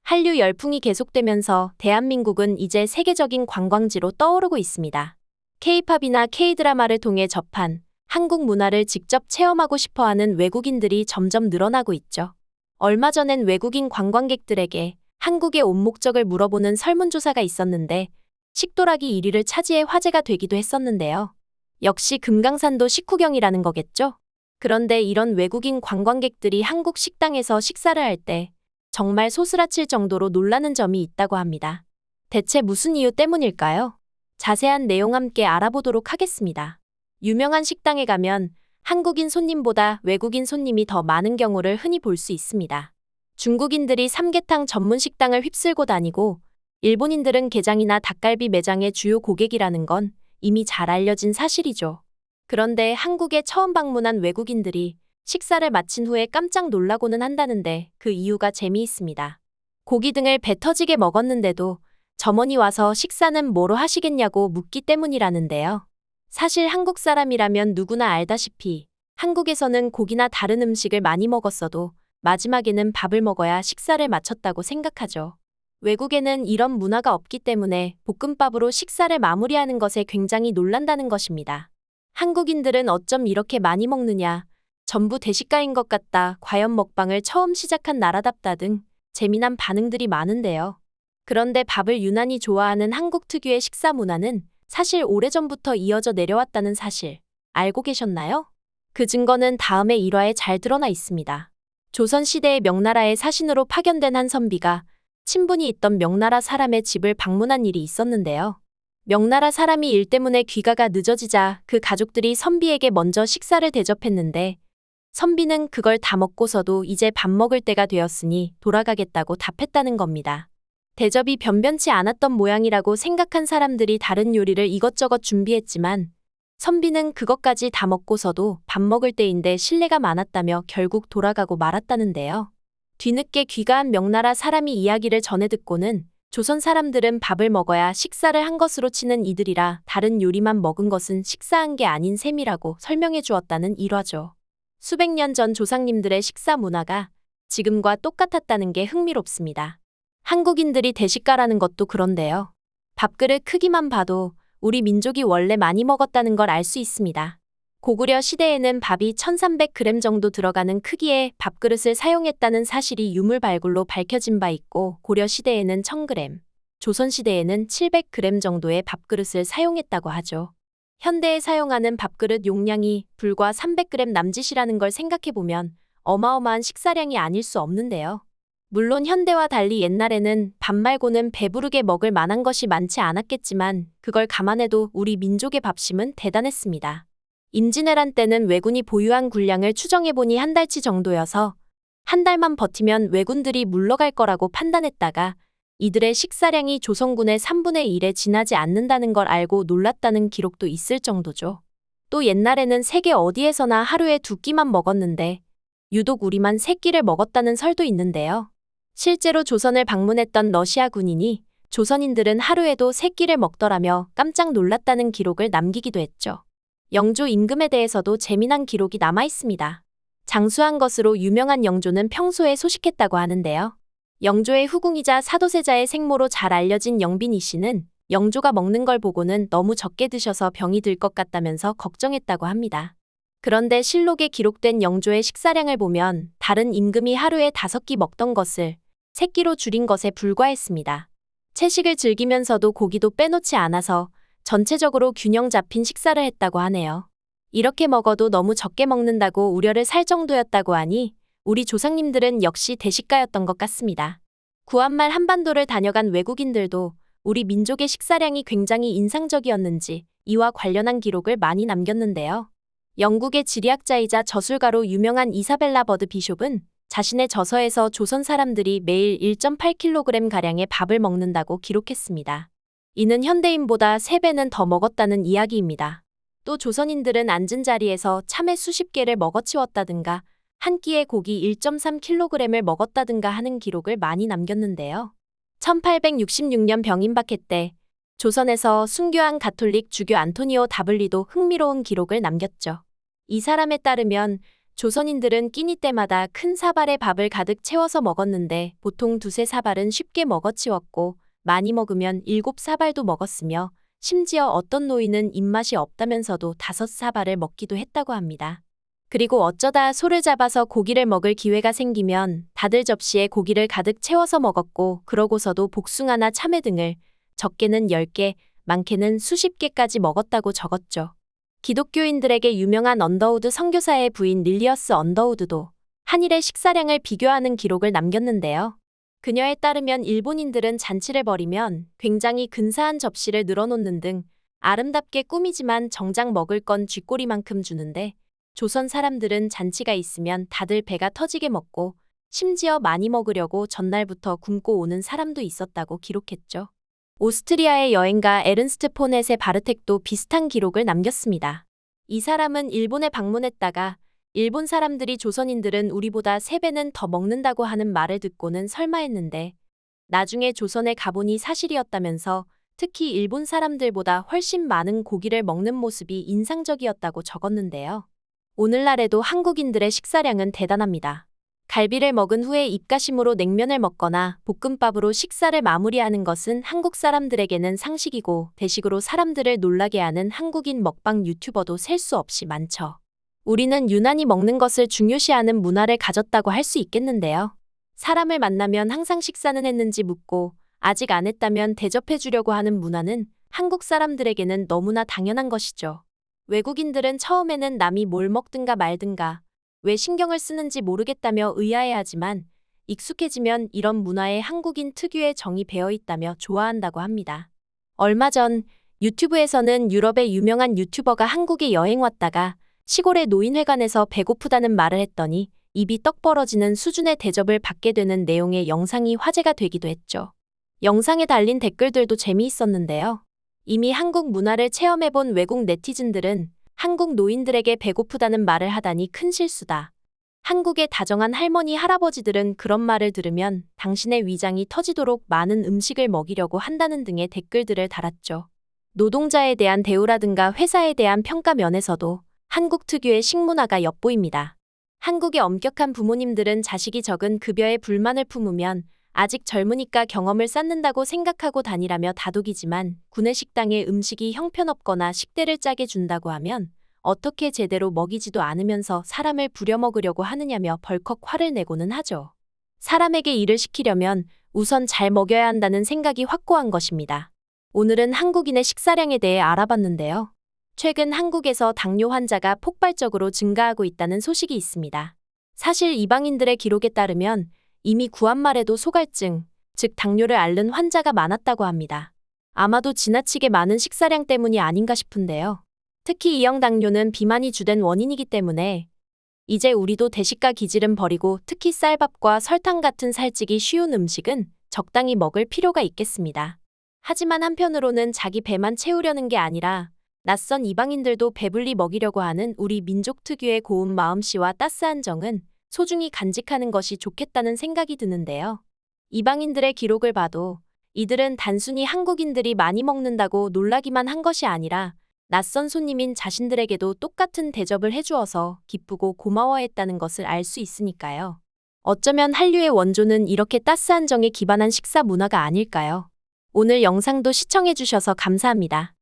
한류 열풍이 계속되면서 대한민국은 이제 세계적인 관광지로 떠오르고 있습니다. K-팝이나 K-드라마를 통해 접한 한국 문화를 직접 체험하고 싶어하는 외국인들이 점점 늘어나고 있죠. 얼마 전엔 외국인 관광객들에게 한국에 온 목적을 물어보는 설문조사가 있었는데 식도락이 1위를 차지해 화제가 되기도 했었는데요. 역시 금강산도 식후경이라는 거겠죠? 그런데 이런 외국인 관광객들이 한국 식당에서 식사를 할 때 정말 소스라칠 정도로 놀라는 점이 있다고 합니다. 대체 무슨 이유 때문일까요? 자세한 내용 함께 알아보도록 하겠습니다. 유명한 식당에 가면 한국인 손님보다 외국인 손님이 더 많은 경우를 흔히 볼 수 있습니다. 중국인들이 삼계탕 전문 식당을 휩쓸고 다니고 일본인들은 게장이나 닭갈비 매장의 주요 고객이라는 건 이미 잘 알려진 사실이죠. 그런데 한국에 처음 방문한 외국인들이 식사를 마친 후에 깜짝 놀라고는 한다는데 그 이유가 재미있습니다. 고기 등을 배 터지게 먹었는데도 점원이 와서 식사는 뭐로 하시겠냐고 묻기 때문이라는데요. 사실 한국 사람이라면 누구나 알다시피 한국에서는 고기나 다른 음식을 많이 먹었어도 마지막에는 밥을 먹어야 식사를 마쳤다고 생각하죠. 외국에는 이런 문화가 없기 때문에 볶음밥으로 식사를 마무리하는 것에 굉장히 놀란다는 것입니다. 한국인들은 어쩜 이렇게 많이 먹느냐, 전부 대식가인 것 같다, 과연 먹방을 처음 시작한 나라답다 등 재미난 반응들이 많은데요. 그런데 밥을 유난히 좋아하는 한국 특유의 식사 문화는 사실 오래전부터 이어져 내려왔다는 사실 알고 계셨나요? 그 증거는 다음의 일화에 잘 드러나 있습니다. 조선시대의 명나라의 사신으로 파견된 한 선비가 친분이 있던 명나라 사람의 집을 방문한 일이 있었는데요. 명나라 사람이 일 때문에 귀가가 늦어지자 그 가족들이 선비에게 먼저 식사를 대접했는데 선비는 그걸 다 먹고서도 이제 밥 먹을 때가 되었으니 돌아가겠다고 답했다는 겁니다. 대접이 변변치 않았던 모양이라고 생각한 사람들이 다른 요리를 이것저것 준비했지만 선비는 그것까지 다 먹고서도 밥 먹을 때인데 실례가 많았다며 결국 돌아가고 말았다는데요. 뒤늦게 귀가한 명나라 사람이 이야기를 전해 듣고는 조선 사람들은 밥을 먹어야 식사를 한 것으로 치는 이들이라 다른 요리만 먹은 것은 식사한 게 아닌 셈이라고 설명해 주었다는 일화죠. 수백 년 전 조상님들의 식사 문화가 지금과 똑같았다는 게 흥미롭습니다. 한국인들이 대식가라는 것도 그런데요. 밥그릇 크기만 봐도 우리 민족이 원래 많이 먹었다는 걸 알 수 있습니다. 고구려 시대에는 밥이 1300g 정도 들어가는 크기의 밥그릇을 사용했다는 사실이 유물 발굴로 밝혀진 바 있고 고려 시대에는 1000g, 조선 시대에는 700g 정도의 밥그릇을 사용했다고 하죠. 현대에 사용하는 밥그릇 용량이 불과 300g 남짓이라는 걸 생각해보면 어마어마한 식사량이 아닐 수 없는데요. 물론 현대와 달리 옛날에는 밥 말고는 배부르게 먹을 만한 것이 많지 않았겠지만 그걸 감안해도 우리 민족의 밥심은 대단했습니다. 임진왜란 때는 왜군이 보유한 군량을 추정해보니 한 달치 정도여서 한 달만 버티면 왜군들이 물러갈 거라고 판단했다가 이들의 식사량이 조선군의 3분의 1에 지나지 않는다는 걸 알고 놀랐다는 기록도 있을 정도죠. 또 옛날에는 세계 어디에서나 하루에 2끼만 먹었는데 유독 우리만 3끼를 먹었다는 설도 있는데요. 실제로 조선을 방문했던 러시아 군인이 조선인들은 하루에도 3끼를 먹더라며 깜짝 놀랐다는 기록을 남기기도 했죠. 영조 임금에 대해서도 재미난 기록이 남아 있습니다. 장수한 것으로 유명한 영조는 평소에 소식했다고 하는데요. 영조의 후궁이자 사도세자의 생모로 잘 알려진 영빈이 씨는 영조가 먹는 걸 보고는 너무 적게 드셔서 병이 들 것 같다면서 걱정했다고 합니다. 그런데 실록에 기록된 영조의 식사량을 보면 다른 임금이 하루에 5끼 먹던 것을 3끼로 줄인 것에 불과했습니다. 채식을 즐기면서도 고기도 빼놓지 않아서 전체적으로 균형 잡힌 식사를 했다고 하네요. 이렇게 먹어도 너무 적게 먹는다고 우려를 살 정도였다고 하니 우리 조상님들은 역시 대식가였던 것 같습니다. 구한말 한반도를 다녀간 외국인들도 우리 민족의 식사량이 굉장히 인상적이었는지 이와 관련한 기록을 많이 남겼는데요. 영국의 지리학자이자 저술가로 유명한 이사벨라 버드 비숍은 자신의 저서에서 조선 사람들이 매일 1.8kg가량의 밥을 먹는다고 기록했습니다. 이는 현대인보다 3배는 더 먹었다는 이야기입니다. 또 조선인들은 앉은 자리에서 참외 수십 개를 먹어치웠다든가 한 끼에 고기 1.3kg을 먹었다든가 하는 기록을 많이 남겼는데요. 1866년 병임박해 때 조선에서 순교한 가톨릭 주교 안토니오 다블리도 흥미로운 기록을 남겼죠. 이 사람에 따르면 조선인들은 끼니 때마다 큰 사발에 밥을 가득 채워서 먹었는데 보통 두세 사발은 쉽게 먹어치웠고 많이 먹으면 7사발도 먹었으며 심지어 어떤 노인은 입맛이 없다면서도 5사발을 먹기도 했다고 합니다. 그리고 어쩌다 소를 잡아서 고기를 먹을 기회가 생기면 다들 접시에 고기를 가득 채워서 먹었고 그러고서도 복숭아나 참외 등을 적게는 10개, 많게는 수십 개까지 먹었다고 적었죠. 기독교인들에게 유명한 언더우드 선교사의 부인 릴리어스 언더우드도 한일의 식사량을 비교하는 기록을 남겼는데요. 그녀에 따르면 일본인들은 잔치를 벌이면 굉장히 근사한 접시를 늘어놓는 등 아름답게 꾸미지만 정작 먹을 건 쥐꼬리만큼 주는데 조선 사람들은 잔치가 있으면 다들 배가 터지게 먹고 심지어 많이 먹으려고 전날부터 굶고 오는 사람도 있었다고 기록했죠. 오스트리아의 여행가 에른스트 폰 헤세 바르텍도 비슷한 기록을 남겼습니다. 이 사람은 일본에 방문했다가 일본 사람들이 조선인들은 우리보다 3배는 더 먹는다고 하는 말을 듣고는 설마 했는데 나중에 조선에 가보니 사실이었다면서 특히 일본 사람들보다 훨씬 많은 고기를 먹는 모습이 인상적이었다고 적었는데요. 오늘날에도 한국인들의 식사량은 대단합니다. 갈비를 먹은 후에 입가심으로 냉면을 먹거나 볶음밥으로 식사를 마무리하는 것은 한국 사람들에게는 상식이고 대식으로 사람들을 놀라게 하는 한국인 먹방 유튜버도 셀 수 없이 많죠. 우리는 유난히 먹는 것을 중요시하는 문화를 가졌다고 할 수 있겠는데요. 사람을 만나면 항상 식사는 했는지 묻고 아직 안 했다면 대접해 주려고 하는 문화는 한국 사람들에게는 너무나 당연한 것이죠. 외국인들은 처음에는 남이 뭘 먹든가 말든가 왜 신경을 쓰는지 모르겠다며 의아해하지만 익숙해지면 이런 문화에 한국인 특유의 정이 배어 있다며 좋아한다고 합니다. 얼마 전 유튜브에서는 유럽의 유명한 유튜버가 한국에 여행 왔다가 시골의 노인회관에서 배고프다는 말을 했더니 입이 떡 벌어지는 수준의 대접을 받게 되는 내용의 영상이 화제가 되기도 했죠. 영상에 달린 댓글들도 재미있었는데요. 이미 한국 문화를 체험해본 외국 네티즌들은 한국 노인들에게 배고프다는 말을 하다니 큰 실수다. 한국의 다정한 할머니, 할아버지들은 그런 말을 들으면 당신의 위장이 터지도록 많은 음식을 먹이려고 한다는 등의 댓글들을 달았죠. 노동자에 대한 대우라든가 회사에 대한 평가 면에서도 한국 특유의 식문화가 엿보입니다. 한국의 엄격한 부모님들은 자식이 적은 급여에 불만을 품으면 아직 젊으니까 경험을 쌓는다고 생각하고 다니라며 다독이지만 구내식당의 음식이 형편없거나 식대를 짜게 준다고 하면 어떻게 제대로 먹이지도 않으면서 사람을 부려먹으려고 하느냐며 벌컥 화를 내고는 하죠. 사람에게 일을 시키려면 우선 잘 먹여야 한다는 생각이 확고한 것입니다. 오늘은 한국인의 식사량에 대해 알아봤는데요. 최근 한국에서 당뇨 환자가 폭발적으로 증가하고 있다는 소식이 있습니다. 사실 이방인들의 기록에 따르면 이미 구한말에도 소갈증, 즉 당뇨를 앓는 환자가 많았다고 합니다. 아마도 지나치게 많은 식사량 때문이 아닌가 싶은데요. 특히 이형 당뇨는 비만이 주된 원인이기 때문에 이제 우리도 대식가 기질은 버리고 특히 쌀밥과 설탕 같은 살찌기 쉬운 음식은 적당히 먹을 필요가 있겠습니다. 하지만 한편으로는 자기 배만 채우려는 게 아니라 낯선 이방인들도 배불리 먹이려고 하는 우리 민족 특유의 고운 마음씨와 따스한 정은 소중히 간직하는 것이 좋겠다는 생각이 드는데요. 이방인들의 기록을 봐도 이들은 단순히 한국인들이 많이 먹는다고 놀라기만 한 것이 아니라 낯선 손님인 자신들에게도 똑같은 대접을 해주어서 기쁘고 고마워했다는 것을 알 수 있으니까요. 어쩌면 한류의 원조는 이렇게 따스한 정에 기반한 식사 문화가 아닐까요? 오늘 영상도 시청해주셔서 감사합니다.